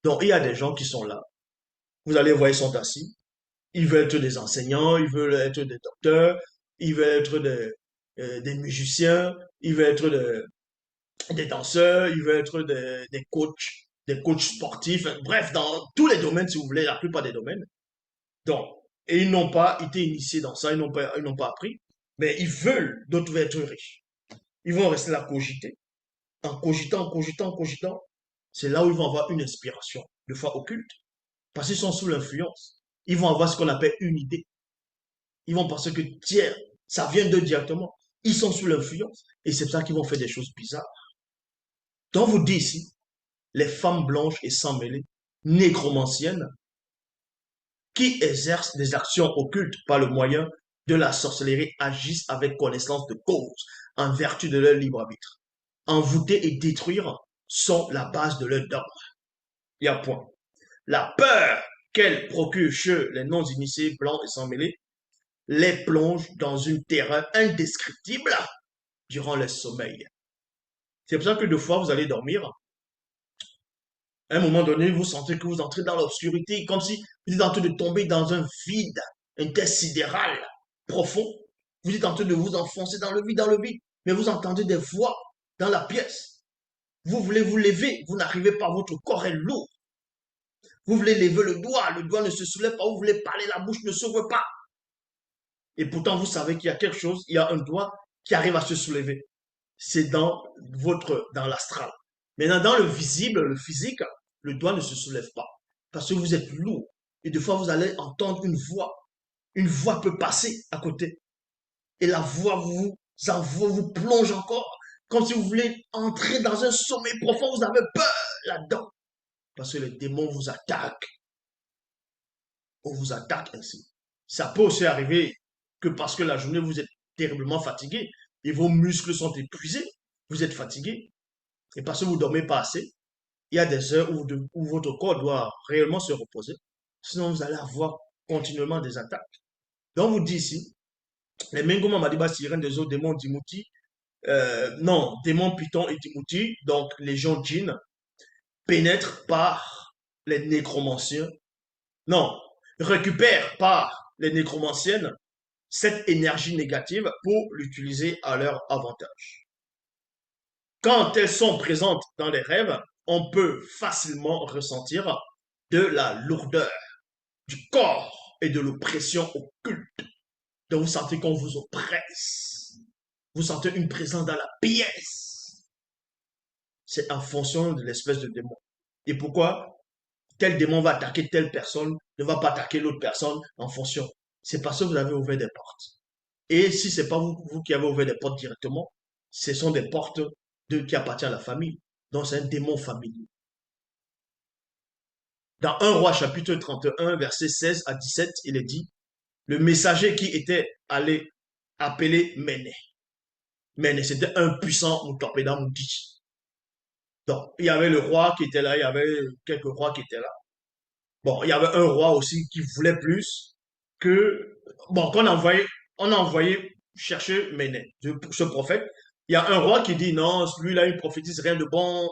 Donc, il y a des gens qui sont là. Vous allez voir, ils sont assis. Ils veulent être des enseignants, ils veulent être des docteurs, ils veulent être des musiciens, ils veulent être des danseurs, ils veulent être des coachs sportifs, bref, dans tous les domaines, si vous voulez, la plupart des domaines. Donc, et ils n'ont pas été initiés dans ça, ils n'ont pas appris, mais ils veulent, d'autres veulent être riches. Ils vont rester là cogiter, en cogitant, en cogitant, en cogitant. C'est là où ils vont avoir une inspiration, de fois occulte, parce qu'ils sont sous l'influence. Ils vont avoir ce qu'on appelle une idée. Ils vont penser que, tiens, ça vient d'eux directement. Ils sont sous l'influence, et c'est pour ça qu'ils vont faire des choses bizarres. Donc, vous dites ici, les femmes blanches et sans mêlée, nécromanciennes, qui exercent des actions occultes par le moyen de la sorcellerie, agissent avec connaissance de cause, en vertu de leur libre arbitre. Envoûter et détruire sont la base de leur dogme. Il y a point. La peur qu'elles procurent chez les non-initiés blancs et sans mêlée les plonge dans une terreur indescriptible durant le sommeil. C'est pour ça que deux fois vous allez dormir, à un moment donné, vous sentez que vous entrez dans l'obscurité, comme si vous êtes en train de tomber dans un vide intersidéral profond. Vous êtes en train de vous enfoncer dans le vide, mais vous entendez des voix dans la pièce. Vous voulez vous lever, vous n'arrivez pas, votre corps est lourd. Vous voulez lever le doigt ne se soulève pas, vous voulez parler, la bouche ne s'ouvre pas. Et pourtant, vous savez qu'il y a quelque chose, il y a un doigt qui arrive à se soulever. C'est dans l'astral. Maintenant, dans le visible, le physique, le doigt ne se soulève pas. Parce que vous êtes lourd. Et des fois, vous allez entendre une voix. Une voix peut passer à côté. Et la voix vous plonge encore. Comme si vous voulez entrer dans un sommeil profond. Vous avez peur là-dedans. Parce que les démons vous attaquent. On vous attaque ainsi. Ça peut aussi arriver que parce que la journée, vous êtes terriblement fatigué et vos muscles sont épuisés. Vous êtes fatigué. Et parce que vous ne dormez pas assez, il y a des heures où votre corps doit réellement se reposer. Sinon, vous allez avoir continuellement des attaques. Donc, vous dit ici, les Mengoma Madiba sirènes des autres démons d'Imouti, non, démons Python et d'Imouti, donc les gens djinns, pénètrent par les nécromanciens, non, récupèrent par les nécromanciennes cette énergie négative pour l'utiliser à leur avantage. Quand elles sont présentes dans les rêves, on peut facilement ressentir de la lourdeur du corps et de l'oppression occulte. Donc vous sentez qu'on vous oppresse. Vous sentez une présence dans la pièce. C'est en fonction de l'espèce de démon. Et pourquoi tel démon va attaquer telle personne, ne va pas attaquer l'autre personne en fonction. C'est parce que vous avez ouvert des portes. Et si ce n'est pas vous qui avez ouvert des portes directement, ce sont des portes qui appartiennent à la famille. Donc c'est un démon familier. Dans 1 Roi chapitre 31, verset 16 à 17, il est dit, le messager qui était allé appelé Méné. Méné, c'était un puissant Moutopéda Moudi. Donc, il y avait le roi qui était là, il y avait quelques rois qui étaient là. Bon, il y avait un roi aussi qui voulait plus que, bon, on a envoyé chercher Méné, ce prophète. Il y a un roi qui dit non, lui là, il prophétise rien de bon,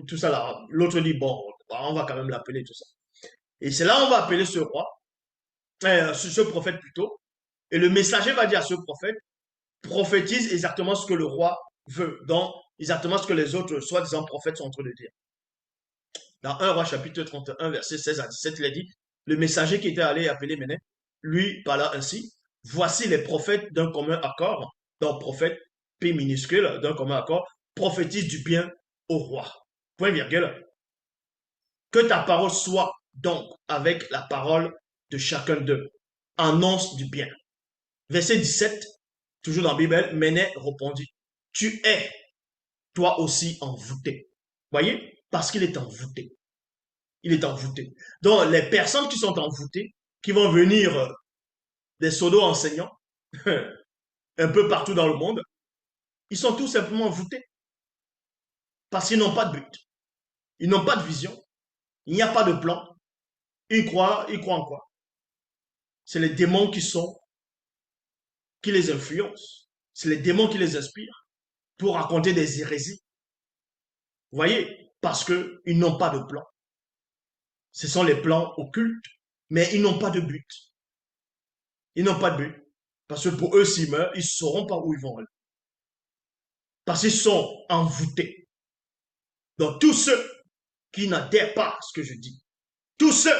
tout ça là. L'autre dit bon, on va quand même l'appeler, tout ça. Et c'est là on va appeler ce roi, ce prophète plutôt. Et le messager va dire à ce prophète, prophétise exactement ce que le roi veut. Donc, exactement ce que les autres soi-disant prophètes sont en train de dire. Dans 1 roi chapitre 31, verset 16 à 17, il a dit, le messager qui était allé appeler Méné, lui parla ainsi, voici les prophètes d'un commun accord, donc prophète P minuscule d'un commun accord, prophétise du bien au roi. Point virgule. Que ta parole soit donc avec la parole de chacun d'eux. Annonce du bien. Verset 17, toujours dans la Bible, Méné répondit, tu es toi aussi envoûté. Voyez, parce qu'il est envoûté. Il est envoûté. Donc, les personnes qui sont envoûtées, qui vont venir des pseudo-enseignants, un peu partout dans le monde, ils sont tout simplement envoûtés. Parce qu'ils n'ont pas de but. Ils n'ont pas de vision. Il n'y a pas de plan. Ils croient en quoi? C'est les démons qui les influencent. C'est les démons qui les inspirent pour raconter des hérésies. Vous voyez? Parce qu'ils n'ont pas de plan. Ce sont les plans occultes, mais ils n'ont pas de but. Ils n'ont pas de but. Parce que pour eux, s'ils meurent, ils ne sauront pas où ils vont aller. Parce qu'ils sont envoûtés. Donc, tous ceux qui n'adhèrent pas à ce que je dis, tous ceux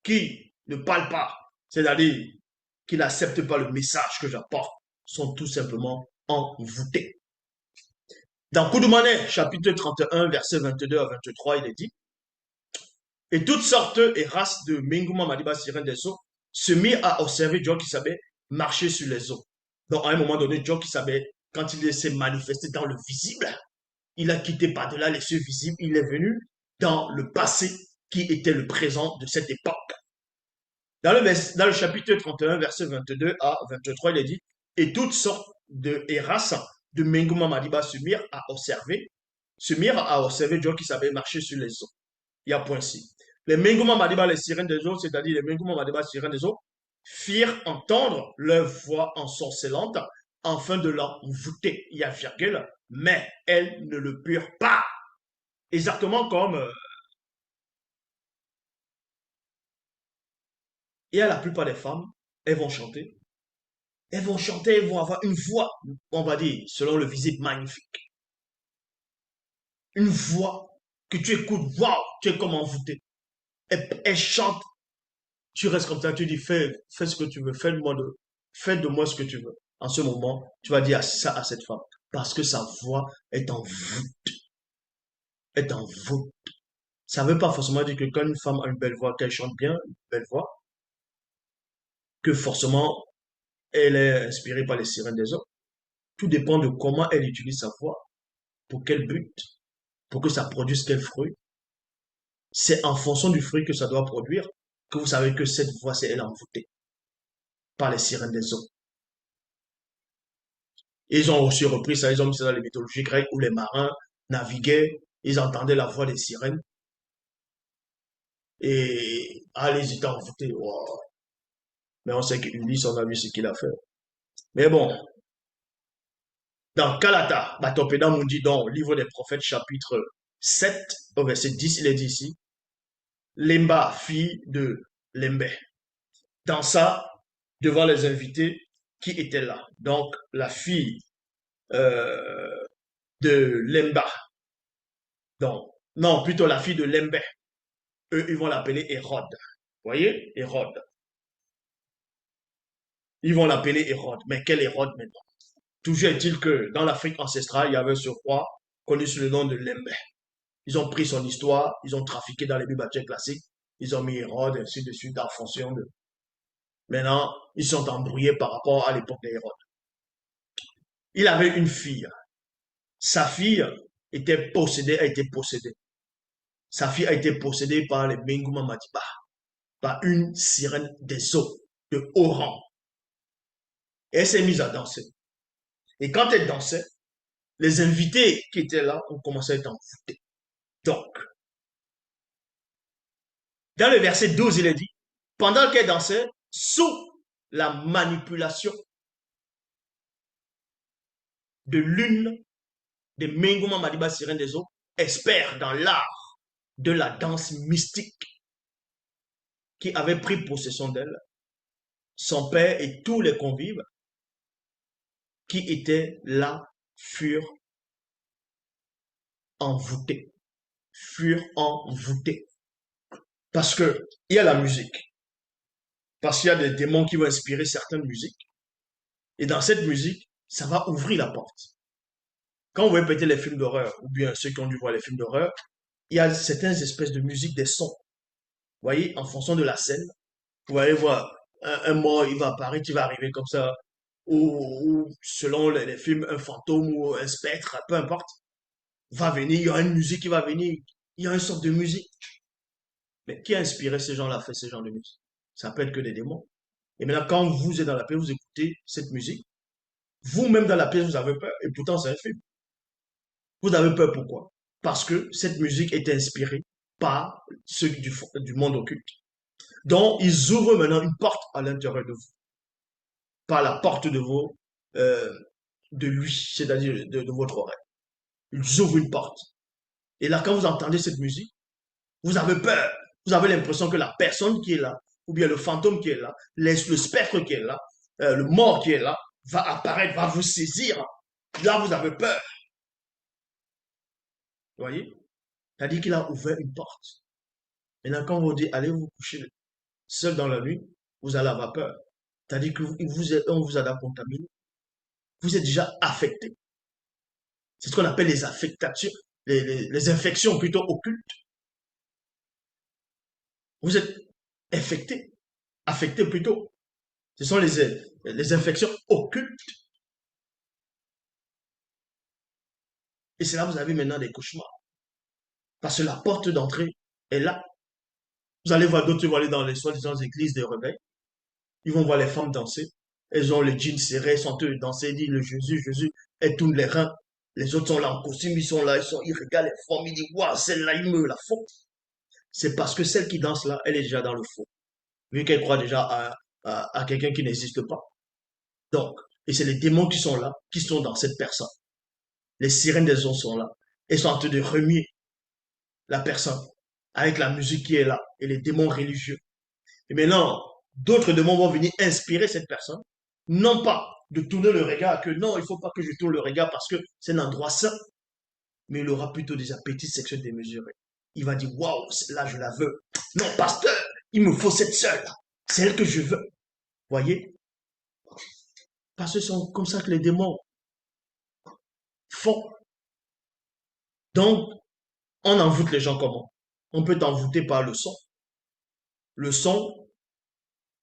qui ne parlent pas, c'est-à-dire qui n'acceptent pas le message que j'apporte, sont tout simplement envoûtés. Dans Koudoumane, chapitre 31, versets 22 à 23, il est dit, et toutes sortes et races de Minguma Madiba Sirène des eaux se mirent à observer John qui savait marcher sur les eaux. Donc, à un moment donné, John qui savait, quand il s'est manifesté dans le visible, il a quitté par-delà les cieux visibles, il est venu dans le passé qui était le présent de cette époque. Dans le chapitre 31, verset 22 à 23, il est dit, et toutes sortes de races de Menguma Madiba se mirent à observer John qui savait marcher sur les eaux. Il y a point ci. Les Menguma Madiba, les sirènes des eaux, c'est-à-dire les Menguma Madiba, sirènes des eaux, firent entendre leur voix ensorcelante afin de l'envoûter. Il y a virgule, mais elles ne le purent pas. Exactement comme et à la plupart des femmes, elles vont chanter. Elles vont chanter, elles vont avoir une voix, on va dire, selon le visible, magnifique. Une voix que tu écoutes, waouh, tu es comme envoûté. Elles chantent, tu restes comme ça, tu dis, fais ce que tu veux, fais de moi ce que tu veux. En ce moment, tu vas dire ça à cette femme. Parce que sa voix est en voûte. Est en voûte. Ça ne veut pas forcément dire que quand une femme a une belle voix, qu'elle chante bien, une belle voix, que forcément elle est inspirée par les sirènes des hommes. Tout dépend de comment elle utilise sa voix, pour quel but, pour que ça produise quel fruit. C'est en fonction du fruit que ça doit produire que vous savez que cette voix, c'est elle envoûtée par les sirènes des eaux. Ils ont aussi repris ça, ils ont mis ça dans les mythologies grecques où les marins naviguaient, ils entendaient la voix des sirènes et ils étaient envoûtés. Wow. Mais on sait qu'Ulysse, on a vu ce qu'il a fait. Mais bon, dans Kalata, Batopéda nous dit dans le livre des prophètes, chapitre 7, au verset 10, il est dit ici, Lemba, fille de Lembe, dansa devant les invités qui étaient là. Donc, la fille euh, de Lemba, donc, non, plutôt la fille de Lembe, eux, ils vont l'appeler Hérode. Vous voyez, Hérode. Ils vont l'appeler Hérode. Mais quel Hérode maintenant? Toujours est-il que dans l'Afrique ancestrale, il y avait ce roi connu sous le nom de Lembe. Ils ont pris son histoire, ils ont trafiqué dans les bibliothèques classiques, ils ont mis Hérode, ainsi de suite, en fonction de. Maintenant, ils sont embrouillés par rapport à l'époque d'Hérode. Il avait une fille. Sa fille était possédée, a été possédée. Sa fille a été possédée par les Menguma Madiba, par une sirène des eaux de haut rang. Et elle s'est mise à danser. Et quand elle dansait, les invités qui étaient là ont commencé à être envoûtés. Donc, dans le verset 12, il est dit, pendant qu'elle dansait, sous la manipulation de l'une des Mengouma Madiba Sirène des eaux, expert dans l'art de la danse mystique qui avait pris possession d'elle, son père et tous les convives qui étaient là furent envoûtés, furent envoûtés. Parce que il y a la musique, parce qu'il y a des démons qui vont inspirer certaines musiques, et dans cette musique, ça va ouvrir la porte. Quand vous voyez peut-être les films d'horreur, ou bien ceux qui ont dû voir les films d'horreur, il y a certaines espèces de musique, des sons. Vous voyez, en fonction de la scène, vous allez voir un mort, il va apparaître, il va arriver comme ça, ou selon les films, un fantôme ou un spectre, peu importe, va venir, il y a une musique qui va venir, il y a une sorte de musique. Mais qui a inspiré ces gens-là, fait ce genre de musique? Ça peut être que des démons. Et maintenant, quand vous êtes dans la pièce, vous écoutez cette musique, vous-même dans la pièce, vous avez peur, et pourtant c'est un film. Vous avez peur pourquoi? Parce que cette musique est inspirée par ceux du monde occulte. Donc, ils ouvrent maintenant une porte à l'intérieur de vous, par la porte euh, de lui, c'est-à-dire de votre oreille. Ils ouvrent une porte. Et là, quand vous entendez cette musique, vous avez peur. Vous avez l'impression que la personne qui est là, ou bien le fantôme qui est là, le spectre qui est là, le mort qui est là, va apparaître, va vous saisir. Là, vous avez peur. Vous voyez? C'est-à-dire qu'il a ouvert une porte. Maintenant, quand on vous dit, allez vous coucher seul dans la nuit, vous allez avoir peur. C'est-à-dire qu'on vous a contaminé. Vous êtes déjà affecté. C'est ce qu'on appelle les affectations, les infections plutôt occultes. Vous êtes infecté, affecté plutôt. Ce sont les infections occultes. Et c'est là que vous avez maintenant des cauchemars. Parce que la porte d'entrée est là. Vous allez voir d'autres, vont aller dans les soi-disant églises des rebelles. Ils vont voir les femmes danser. Elles ont les jeans serrés, sont eux danser, disent le Jésus, Jésus, elles tournent les reins. Les autres sont là en costume, ils sont là, ils regardent les femmes, ils disent, waouh, celle-là, ils me la font. C'est parce que celle qui danse là, elle est déjà dans le faux. Vu qu'elle croit déjà à quelqu'un qui n'existe pas. Donc, et c'est les démons qui sont là, qui sont dans cette personne. Les sirènes des eaux sont là. Elles sont en train de remuer la personne avec la musique qui est là et les démons religieux. Et maintenant, d'autres démons vont venir inspirer cette personne, non pas de tourner le regard, que non, il ne faut pas que je tourne le regard parce que c'est un endroit saint, mais il aura plutôt des appétits sexuels démesurés. Il va dire, waouh, là je la veux. Non, pasteur, il me faut cette seule-là. C'est elle que je veux. Voyez? Parce que c'est comme ça que les démons font. Donc, on envoûte les gens comment? On peut t'envoûter par le son. Le son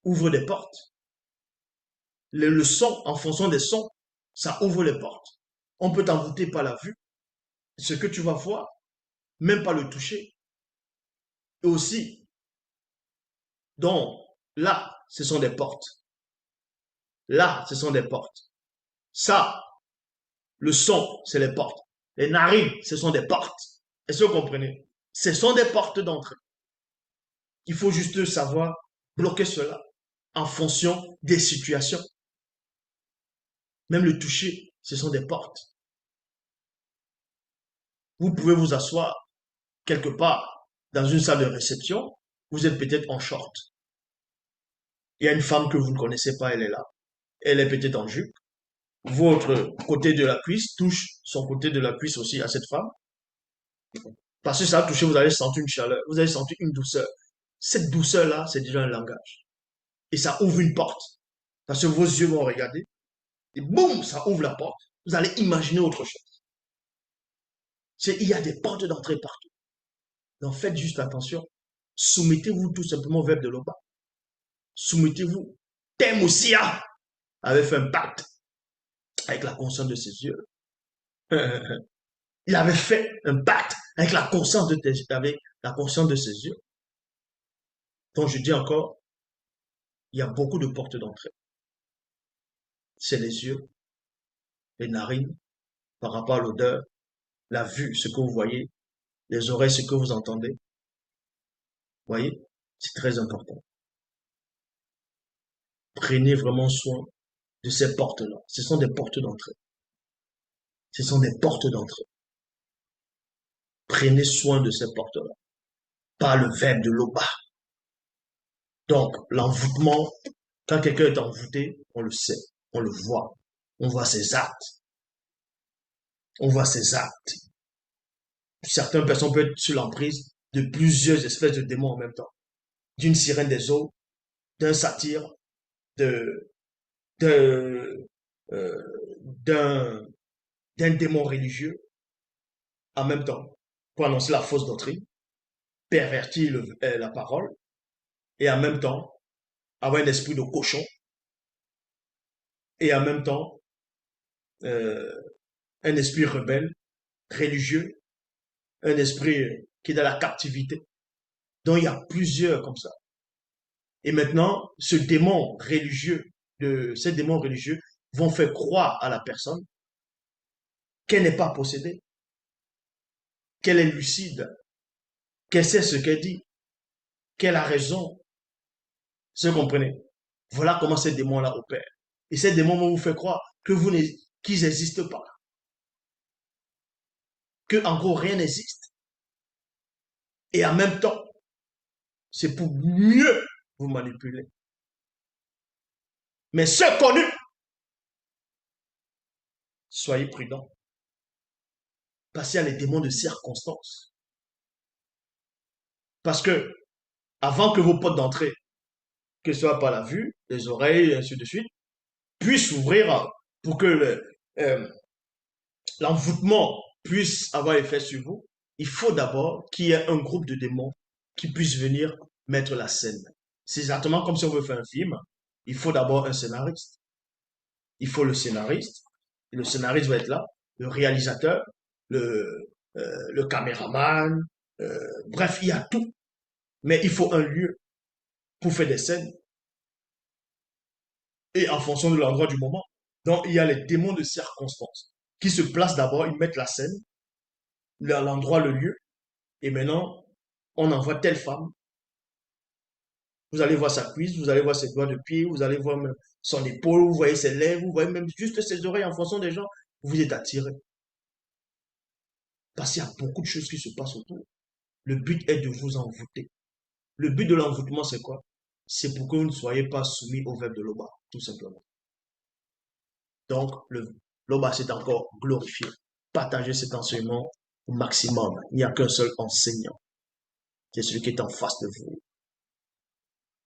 ouvre des portes. Le son, en fonction des sons, ça ouvre les portes. On peut t'envoûter par la vue. Ce que tu vas voir, même pas le toucher. Et aussi, donc, là, ce sont des portes. Là, ce sont des portes. Ça, le son, c'est les portes. Les narines, ce sont des portes. Est-ce que vous comprenez? Ce sont des portes d'entrée. Il faut juste savoir bloquer cela en fonction des situations. Même le toucher, ce sont des portes. Vous pouvez vous asseoir quelque part dans une salle de réception. Vous êtes peut-être en short. Il y a une femme que vous ne connaissez pas, elle est là. Elle est peut-être en jupe. Votre côté de la cuisse touche son côté de la cuisse aussi à cette femme. Parce que ça a touché, vous allez sentir une chaleur, vous allez sentir une douceur. Cette douceur-là, c'est déjà un langage. Et ça ouvre une porte. Parce que vos yeux vont regarder. Et boum, ça ouvre la porte. Vous allez imaginer autre chose. Il y a des portes d'entrée partout. Donc faites juste attention. Soumettez-vous tout simplement au verbe de l'Oba. Soumettez-vous. Temusia avait fait un pacte avec la conscience de ses yeux. Il avait fait un pacte avec la conscience avec la conscience de ses yeux. Donc je dis encore, il y a beaucoup de portes d'entrée. c'est les yeux, les narines, par rapport à l'odeur, la vue, ce que vous voyez, les oreilles, ce que vous entendez. Vous voyez, c'est très important. Prenez vraiment soin de ces portes-là. Ce sont des portes d'entrée. Ce sont des portes d'entrée. Prenez soin de ces portes-là. Pas le verbe de l'oba. Donc, l'envoûtement, quand quelqu'un est envoûté, on le sait, on le voit. On voit ses actes. On voit ses actes. Certaines personnes peuvent être sur l'emprise de plusieurs espèces de démons en même temps. D'une sirène des eaux, d'un satyre, de, de, euh, d'un, d'un démon religieux en même temps pour annoncer la fausse doctrine, pervertir la parole et en même temps avoir un esprit de cochon et en même temps euh, un esprit rebelle, religieux, un esprit qui est dans la captivité. Donc il y a plusieurs comme ça. Et maintenant, ces démons religieux vont faire croire à la personne qu'elle n'est pas possédée, qu'elle est lucide, qu'elle sait ce qu'elle dit, qu'elle a raison. Vous comprenez? Voilà comment ces démons-là opèrent. Et ces démons vont vous faire croire que qu'ils n'existent pas, que en gros rien n'existe. Et en même temps, c'est pour mieux vous manipuler. Mais ceux connus, soyez prudents. Parce qu'il y a les démons de circonstance. Parce que, avant que vos portes d'entrée, que ce soit par la vue, les oreilles, et ainsi de suite, puissent s'ouvrir pour que l'envoûtement puisse avoir effet sur vous, il faut d'abord qu'il y ait un groupe de démons qui puisse venir mettre la scène. C'est exactement comme si on veut faire un film. Il faut d'abord un scénariste. Il faut le scénariste. Et le scénariste va être là. Le réalisateur, le caméraman. Bref, il y a tout. Mais il faut un lieu pour faire des scènes. Et en fonction de l'endroit du moment. Donc, il y a les démons de circonstance qui se placent d'abord, ils mettent la scène, l'endroit, le lieu. Et maintenant, on envoie telle femme. Vous allez voir sa cuisse, vous allez voir ses doigts de pied, vous allez voir même son épaule, vous voyez ses lèvres, vous voyez même juste ses oreilles en fonction des gens. Vous êtes attiré. Parce qu'il y a beaucoup de choses qui se passent autour. Le but est de vous envoûter. Le but de l'envoûtement, c'est quoi? C'est pour que vous ne soyez pas soumis au verbe de l'Oba, tout simplement. Donc, l'Oba, c'est encore glorifié. Partagez cet enseignement au maximum. Il n'y a qu'un seul enseignant. C'est celui qui est en face de vous.